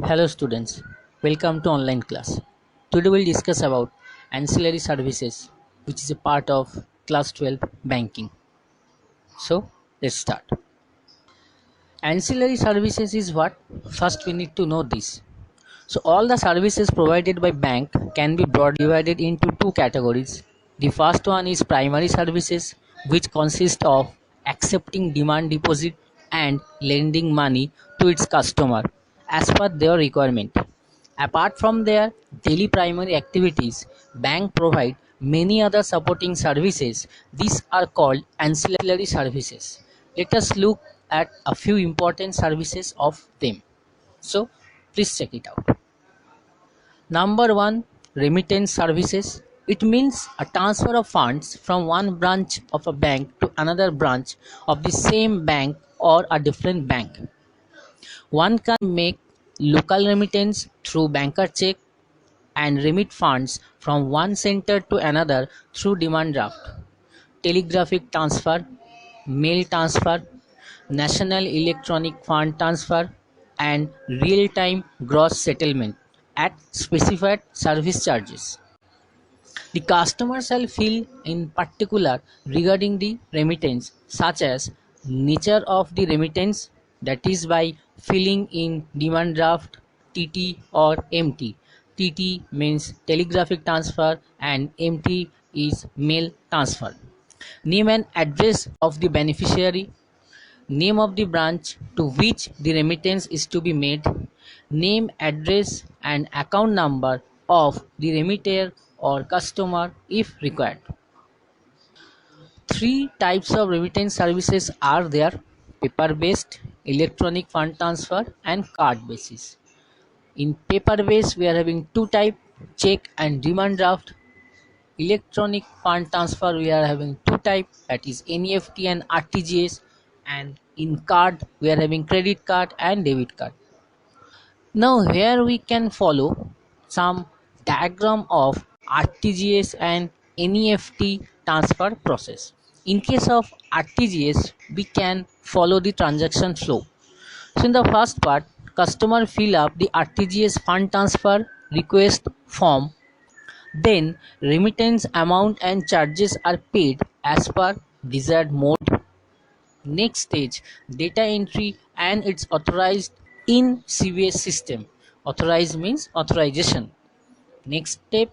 Hello students, welcome to online class. Today we'll discuss about ancillary services which is a part of class 12 banking. So let's start. Ancillary services is what? First we need to know this. So all the services provided by bank can be broadly divided into two categories. The first one is primary services, which consist of accepting demand deposit and lending money to its customer as per their requirement. Apart from their daily primary activities, bank provide many other supporting services. These are called ancillary services. Let us look at a few important services of them. So please check it out. Number one, remittance services. It means a transfer of funds from one branch of a bank to another branch of the same bank or a different bank. One can make local remittance through banker check and remit funds from one center to another through demand draft, telegraphic transfer, mail transfer, national electronic fund transfer, and real-time gross settlement at specified service charges. The customer shall fill in particular regarding the remittance, such as nature of the remittance, that is by filling in demand draft, TT or MT. TT means telegraphic transfer and MT is mail transfer. Name and address of the beneficiary, name of the branch to which the remittance is to be made, name, address, and account number of the remitter or customer if required. Three types of remittance services are there: paper based, electronic fund transfer, and card basis. In paper based, we are having two types: check and demand draft. Electronic fund transfer, we are having two types, that is NEFT and RTGS, and in card we are having credit card and debit card. Now here we can follow some diagram of RTGS and NEFT transfer process. In case of RTGS, we can follow the transaction flow. So in the first part, customer fill up the RTGS fund transfer request form. Then remittance amount and charges are paid as per desired mode. Next stage, data entry and it's authorized in CVS system. Authorized means authorization. Next step,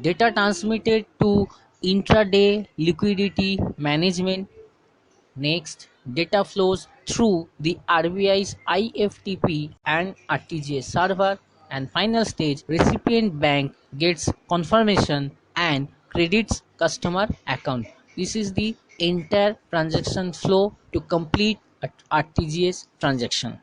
data transmitted to intraday liquidity management. Next, data flows through the RBI's IFTP and RTGS server, and final stage, recipient bank gets confirmation and credits customer account. This is the entire transaction flow to complete a RTGS transaction.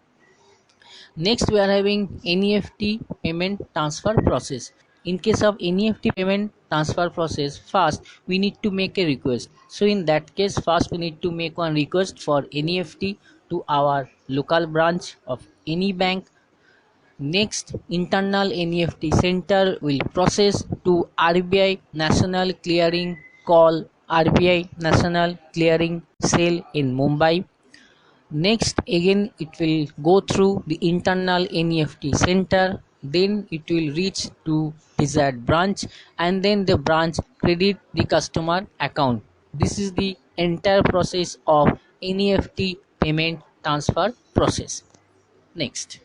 Next, we are having NEFT payment transfer process. In case of NEFT payment transfer process, first we need to make a request. So in that case, first we need to make one request for NEFT to our local branch of any bank. Next, internal NEFT center will process to RBI National Clearing call RBI National Clearing Cell in Mumbai. Next, again it will go through the internal NEFT center, then it will reach to desired branch, and then the branch credit the customer account. This is the entire process of NEFT payment transfer process. Next,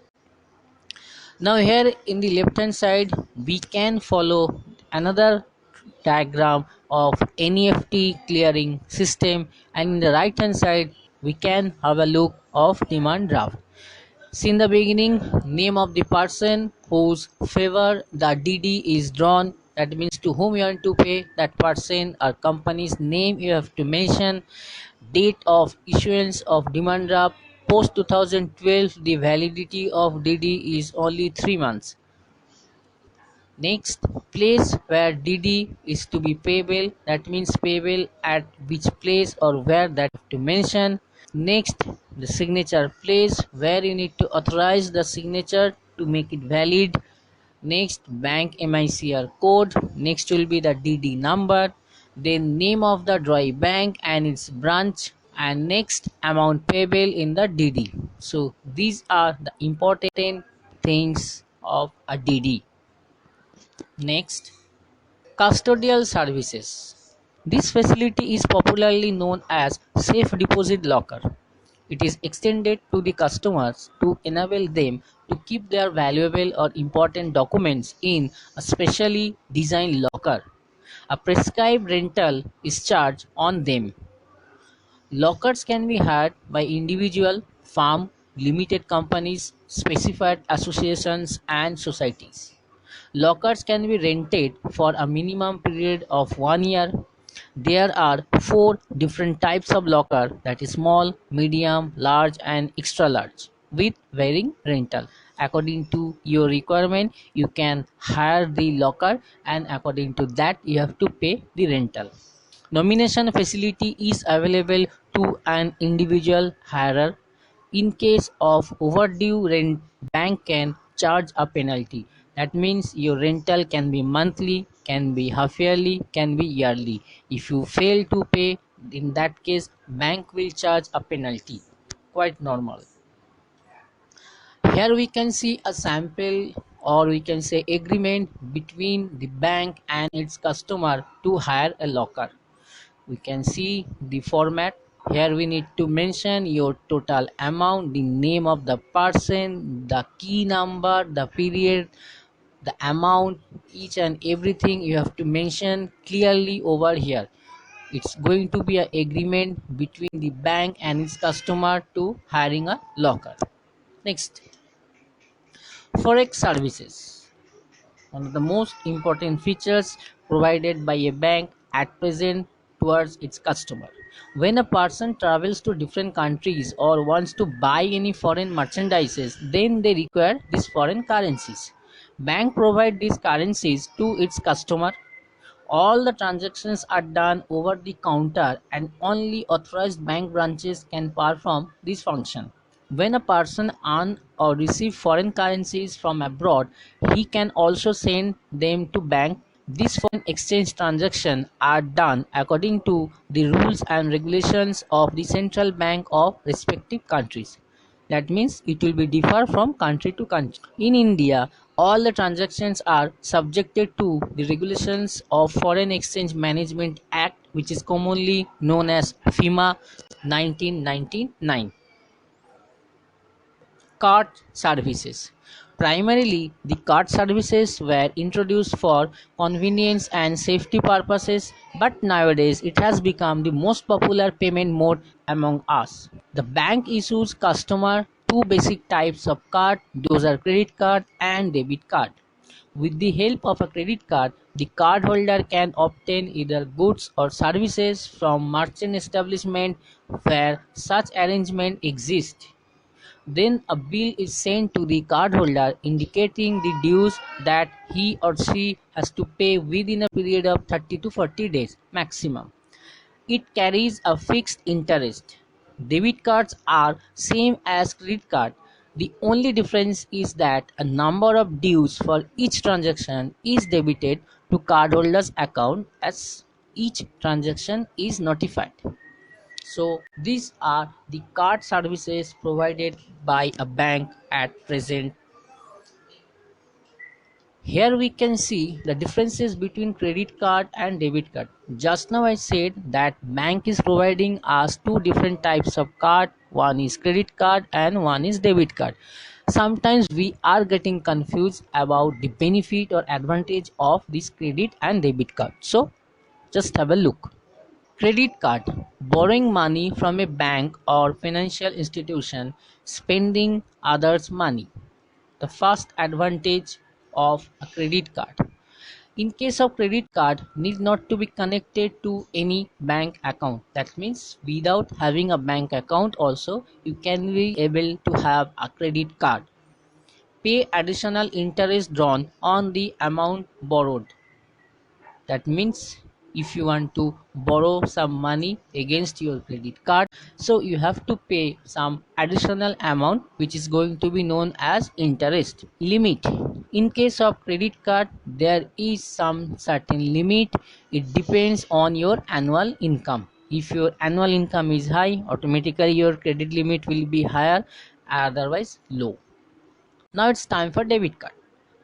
now here in the left hand side we can follow another diagram of NEFT clearing system, and in the right hand side we can have a look of demand draft. See, in the beginning, name of the person whose favor the DD is drawn, that means to whom you want to pay, that person or company's name you have to mention, date of issuance of demand draft. Post 2012, the validity of DD is only 3 months. Next, place where DD is to be payable, that means payable at which place or where, that you have to mention. Next, the signature place where you need to authorize the signature to make it valid. Next, bank MICR code. Next will be the DD number, then name of the drawee bank and its branch, and next amount payable in the DD. So these are the important things of a DD. Next, custodial services. This facility is popularly known as Safe Deposit Locker. It is extended to the customers to enable them to keep their valuable or important documents in a specially designed locker. A prescribed rental is charged on them. Lockers can be had by individual, firm, limited companies, specified associations, and societies. Lockers can be rented for a minimum period of 1 year. There are four different types of locker, that is small, medium, large and extra large, with varying rental. According to your requirement, you can hire the locker, and according to that you have to pay the rental. Nomination facility is available to an individual hirer. In case of overdue rent, bank can charge a penalty. That means your rental can be monthly, can be half yearly, can be yearly. If you fail to pay, in that case, bank will charge a penalty. Quite normal. Here we can see a sample, or we can say agreement between the bank and its customer to hire a locker. We can see the format. Here we need to mention your total amount, the name of the person, the key number, the period, the amount, each and everything you have to mention clearly over here. It's going to be an agreement between the bank and its customer to hiring a locker. Next, forex services. One of the most important features provided by a bank at present towards its customer. When a person travels to different countries or wants to buy any foreign merchandises, then they require these foreign currencies. Bank provide these currencies to its customer. All the transactions are done over the counter, and only authorized bank branches can perform this function. When a person earn or receive foreign currencies from abroad, he can also send them to bank. These foreign exchange transactions are done according to the rules and regulations of the central bank of respective countries. That means it will be differ from country to country. In India, all the transactions are subjected to the regulations of Foreign Exchange Management Act, which is commonly known as FEMA 1999. Card services. Primarily, the card services were introduced for convenience and safety purposes, but nowadays it has become the most popular payment mode among us. The bank issues customer two basic types of card, those are credit card and debit card. With the help of a credit card, the cardholder can obtain either goods or services from merchant establishment where such arrangement exists. Then a bill is sent to the cardholder indicating the dues that he or she has to pay within a period of 30 to 40 days maximum. It carries a fixed interest. Debit cards are same as credit card. The only difference is that a number of dues for each transaction is debited to cardholder's account as each transaction is notified. So these are the card services provided by a bank at present. Here we can see the differences between credit card and debit card. Just now I said that bank is providing us two different types of card. One is credit card and one is debit card. Sometimes we are getting confused about the benefit or advantage of this credit and debit card. So just have a look. Credit card: borrowing money from a bank or financial institution, spending others' money. The first advantage of a credit card. In case of credit card, need not to be connected to any bank account. That means without having a bank account also, you can be able to have a credit card. Pay additional interest drawn on the amount borrowed. That means if you want to borrow some money against your credit card, so you have to pay some additional amount, which is going to be known as interest. Limit: in case of credit card, there is some certain limit. It depends on your annual income. If your annual income is high, automatically your credit limit will be higher, otherwise low. Now it's time for debit card.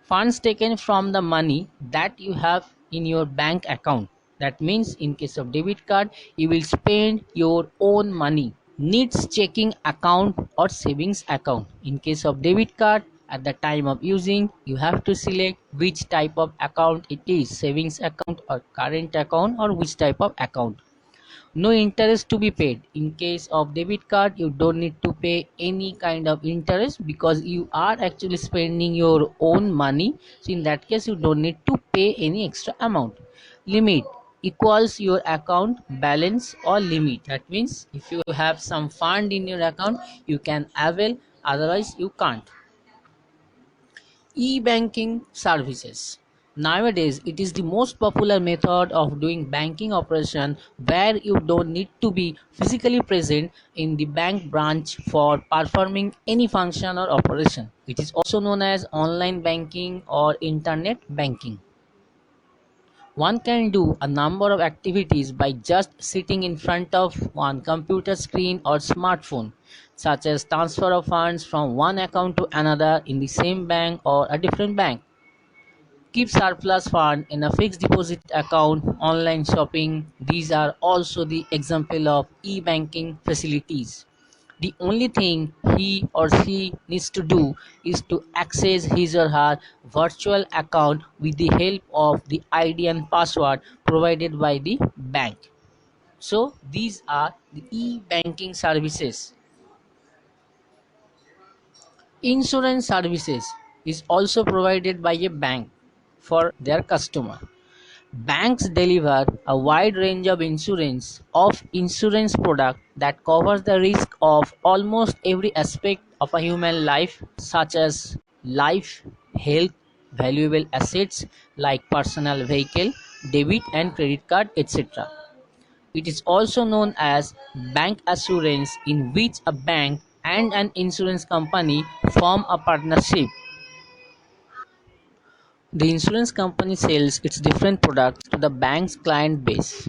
Funds taken from the money that you have in your bank account. That means in case of debit card, you will spend your own money. Needs checking account or savings account. In case of debit card, at the time of using, you have to select which type of account it is, savings account or current account, or which type of account. No interest to be paid. In case of debit card, you don't need to pay any kind of interest because you are actually spending your own money. So in that case, you don't need to pay any extra amount. Limit equals your account balance or limit. That means if you have some fund in your account, you can avail, otherwise you can't. E-banking services. Nowadays, it is the most popular method of doing banking operation where you don't need to be physically present in the bank branch for performing any function or operation. It is also known as online banking or internet banking. One can do a number of activities by just sitting in front of one computer screen or smartphone, such as transfer of funds from one account to another in the same bank or a different bank. Keep surplus fund in a fixed deposit account, online shopping. These are also the example of e-banking facilities. The only thing he or she needs to do is to access his or her virtual account with the help of the ID and password provided by the bank. So these are the e-banking services. Insurance services is also provided by a bank for their customer. Banks deliver a wide range of insurance product that covers the risk of almost every aspect of a human life, such as life, health, valuable assets like personal vehicle, debit and credit card, etc. It is also known as bank assurance, in which a bank and an insurance company form a partnership. The insurance company sells its different products to the bank's client base.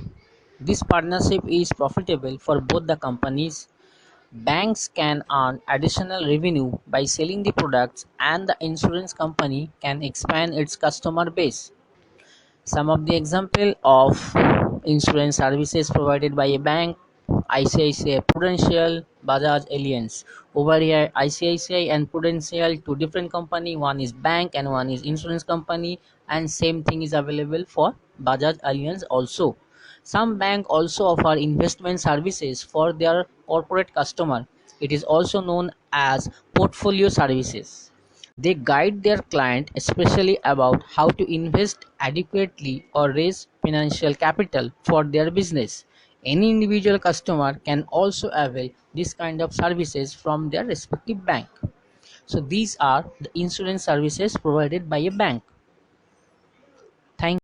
This partnership is profitable for both the companies. Banks can earn additional revenue by selling the products, and the insurance company can expand its customer base. Some of the example of insurance services provided by a bank: ICICI Prudential, Bajaj Allianz. Over here, ICICI and Prudential, two different company. One is bank and one is insurance company, and same thing is available for Bajaj Allianz also. Some bank also offer investment services for their corporate customer. It is also known as portfolio services. They guide their client especially about how to invest adequately or raise financial capital for their business. Any individual customer can also avail this kind of services from their respective bank. So these are the insurance services provided by a bank. Thank